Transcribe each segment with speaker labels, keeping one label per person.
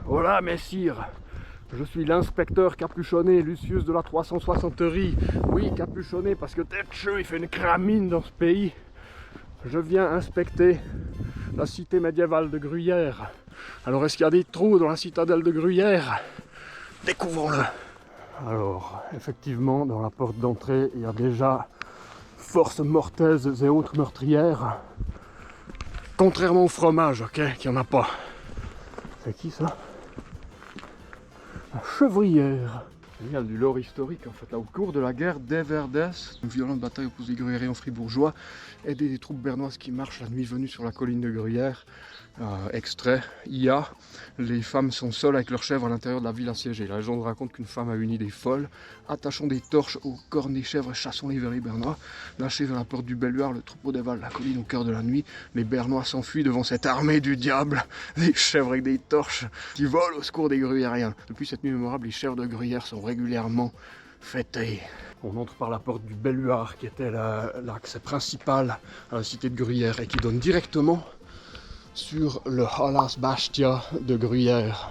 Speaker 1: Voilà, messire. Je suis l'inspecteur capuchonné, Lucius de la 360erie. Oui, capuchonné, parce que Tetcheux, il fait une cramine dans ce pays. Je viens inspecter la cité médiévale de Gruyère. Alors, est-ce qu'il y a des trous dans la citadelle de Gruyère? Découvrons-le. Alors, effectivement, dans la porte d'entrée, il y a déjà forces mortaises et autres meurtrières. Contrairement au fromage, ok, qu'il n'y en a pas. C'est qui ça? La chevrière. Il y a du lore historique en fait. Là, au cours de la guerre d'Everdès, une violente bataille oppose les gruyériens fribourgeois et des troupes bernoises qui marchent la nuit venue sur la colline de Gruyère. Extrait, IA, les femmes sont seules avec leurs chèvres à l'intérieur de la ville assiégée. La légende raconte qu'une femme a une idée folle. Attachons des torches aux cornes des chèvres et chassons-les vers les Bernois. Lâchés vers la porte du Belluard, le troupeau dévale la colline au cœur de la nuit. Les Bernois s'enfuient devant cette armée du diable. Des chèvres avec des torches qui volent au secours des gruyériens. Depuis cette nuit mémorable, les chèvres de Gruyère sont régulièrement fêtées. On entre par la porte du Belluard, qui était l'accès principal à la cité de Gruyère et qui donne directement sur le Hallas Bastia de Gruyère.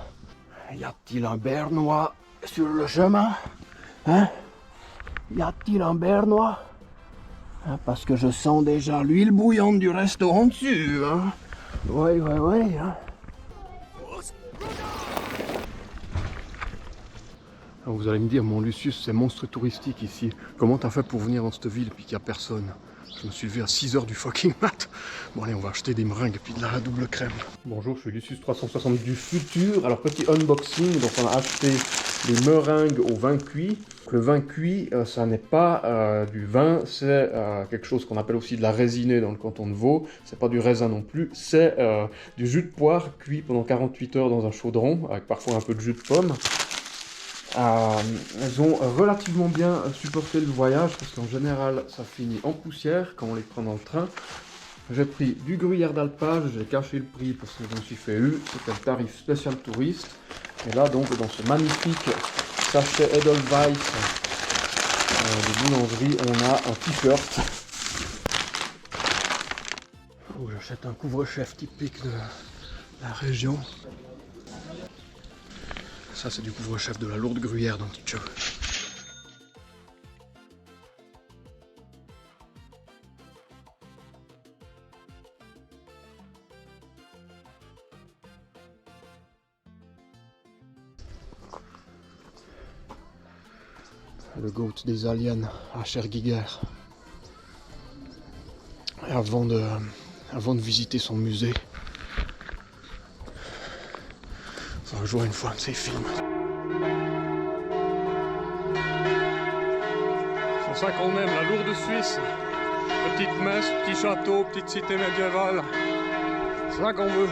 Speaker 1: Y a-t-il un Bernois sur le chemin? Hein? Y a-t-il un Bernois? Hein, parce que je sens déjà l'huile bouillante du restaurant dessus. Hein? Ouais. Hein? Alors vous allez me dire, mon Lucius, c'est monstre touristique ici. Comment t'as fait pour venir dans cette ville et puis qu'il n'y a personne? Je me suis levé à 6h du fucking mat. Bon allez, on va acheter des meringues et puis de la double crème. Bonjour, je suis Lucius 360 du futur. Alors petit unboxing, donc on a acheté des meringues au vin cuit. Le vin cuit, ça n'est pas du vin, c'est quelque chose qu'on appelle aussi de la résinée dans le canton de Vaud. C'est pas du raisin non plus, c'est du jus de poire cuit pendant 48 heures dans un chaudron, avec parfois un peu de jus de pomme. Elles ont relativement bien supporté le voyage parce qu'en général ça finit en poussière quand on les prend dans le train. J'ai pris du gruyère d'alpage, j'ai caché le prix parce que je me suis fait eu, c'était le tarif spécial touriste. Et là donc dans ce magnifique sachet Edelweiss de boulangerie, on a un t-shirt. Oh, j'achète un couvre-chef typique de la région. Ça, c'est du couvre-chef de la lourde gruyère dans Tetcheux. Le goat des aliens à Schergiger. Avant de visiter son musée, on va jouer une fois un de ses films. C'est ça qu'on aime, la lourde Suisse. Petite messe, petit château, petite cité médiévale. C'est ça qu'on veut.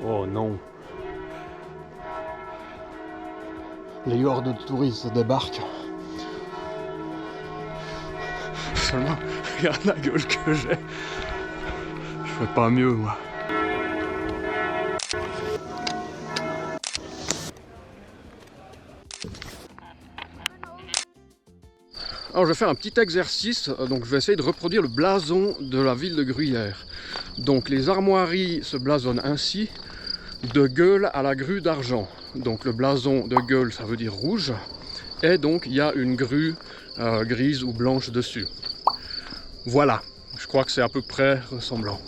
Speaker 1: Oh non. Les hordes de touristes débarquent. Seulement, regarde la gueule que j'ai. Je ferais pas mieux, moi. Alors je vais faire un petit exercice, donc je vais essayer de reproduire le blason de la ville de Gruyère. Donc les armoiries se blasonnent ainsi, de gueule à la grue d'argent. Donc le blason de gueule, ça veut dire rouge, et donc il y a une grue grise ou blanche dessus. Voilà, je crois que c'est à peu près ressemblant.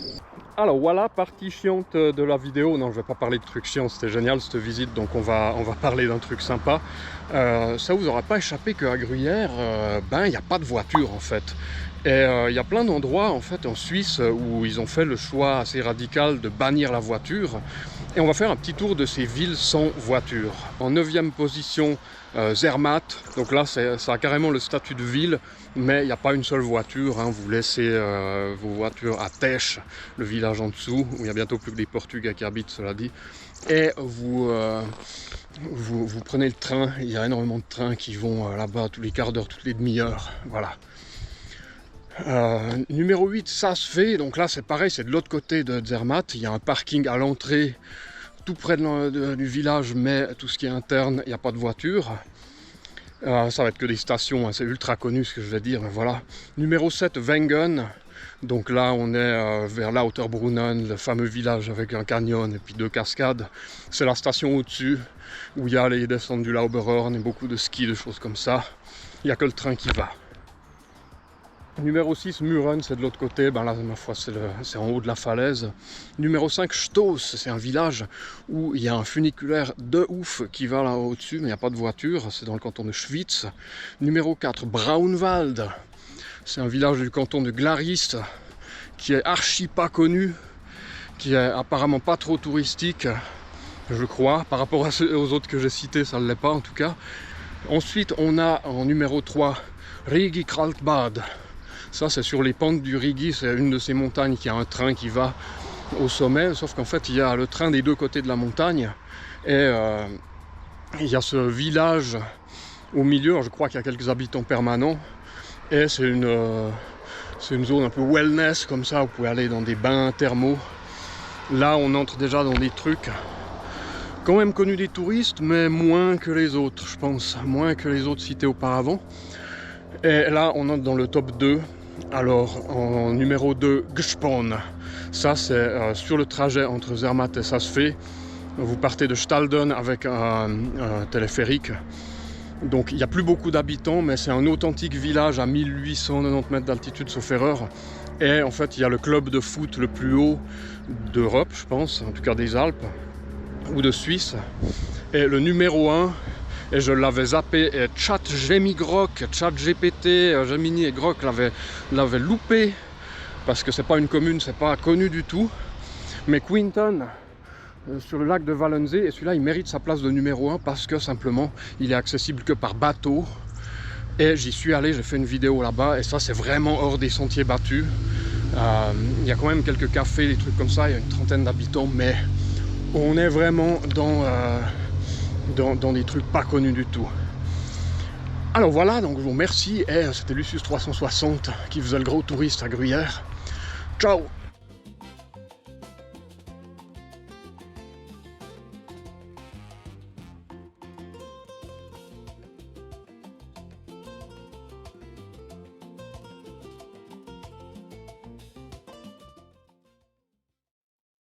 Speaker 1: Alors voilà, partie chiante de la vidéo. Non, je vais pas parler de trucs chiants, c'était génial cette visite, donc on va parler d'un truc sympa. Ça vous aura pas échappé qu'à Gruyère, il n'y a pas de voiture en fait. Et il y a plein d'endroits en fait en Suisse où ils ont fait le choix assez radical de bannir la voiture. Et on va faire un petit tour de ces villes sans voiture. En 9e position, Zermatt. Donc là, ça a carrément le statut de ville, mais il n'y a pas une seule voiture. Hein. Vous laissez vos voitures à Tesch, le village en dessous, où il y a bientôt plus que des Portugais qui habitent, cela dit. Et vous prenez le train. Il y a énormément de trains qui vont là-bas tous les quarts d'heure, toutes les demi-heures. Voilà. Numéro 8, ça se fait, donc là c'est pareil, c'est de l'autre côté de Zermatt, il y a un parking à l'entrée tout près du village, mais tout ce qui est interne, il n'y a pas de voiture. Ça va être que des stations, hein, c'est ultra connu ce que je vais dire, mais voilà. Numéro 7, Wengen, Donc là, on est vers Lauterbrunnen, le fameux village avec un canyon et puis 2 cascades. C'est la station au-dessus, où il y a les descentes du Lauberhorn et beaucoup de ski, de choses comme ça. Il n'y a que le train qui va. Numéro 6, Mürren, c'est de l'autre côté. Ben là, ma foi, c'est en haut de la falaise. Numéro 5, Stoß, c'est un village où il y a un funiculaire de ouf qui va là au-dessus, mais il n'y a pas de voiture. C'est dans le canton de Schwyz. Numéro 4, Braunwald. C'est un village du canton de Glaris qui est archi pas connu, qui est apparemment pas trop touristique, je crois. Par rapport aux autres que j'ai cités, ça ne l'est pas en tout cas. Ensuite, on a en numéro 3, Rigi Kaltbad. Ça, c'est sur les pentes du Rigi, c'est une de ces montagnes qui a un train qui va au sommet, sauf qu'en fait, il y a le train des 2 côtés de la montagne, et il y a ce village au milieu, je crois qu'il y a quelques habitants permanents, et c'est une zone un peu wellness, comme ça, vous pouvez aller dans des bains thermaux. Là, on entre déjà dans des trucs quand même connus des touristes, mais moins que les autres, je pense, moins que les autres cités auparavant. Et là, on entre dans le top 2. Alors, en numéro 2, Gspon. Ça, c'est sur le trajet entre Zermatt et Saas-Fee. Vous partez de Stalden avec un téléphérique. Donc, il n'y a plus beaucoup d'habitants, mais c'est un authentique village à 1890 mètres d'altitude, sauf erreur. Et en fait, il y a le club de foot le plus haut d'Europe, je pense, en tout cas des Alpes, ou de Suisse. Et le numéro 1... et je l'avais zappé, et ChatGPT, Gemini et Grok l'avaient loupé, parce que c'est pas une commune, c'est pas connu du tout. Mais Quinton, sur le lac de Wallensee, et celui-là il mérite sa place de numéro 1, parce que simplement il est accessible que par bateau. Et j'y suis allé, j'ai fait une vidéo là-bas, et ça c'est vraiment hors des sentiers battus. Il y a quand même quelques cafés, des trucs comme ça, il y a une trentaine d'habitants, mais on est vraiment dans des trucs pas connus du tout. Alors voilà, donc je vous remercie, et c'était Lucius 360 qui faisait le gros touriste à Gruyère. Ciao!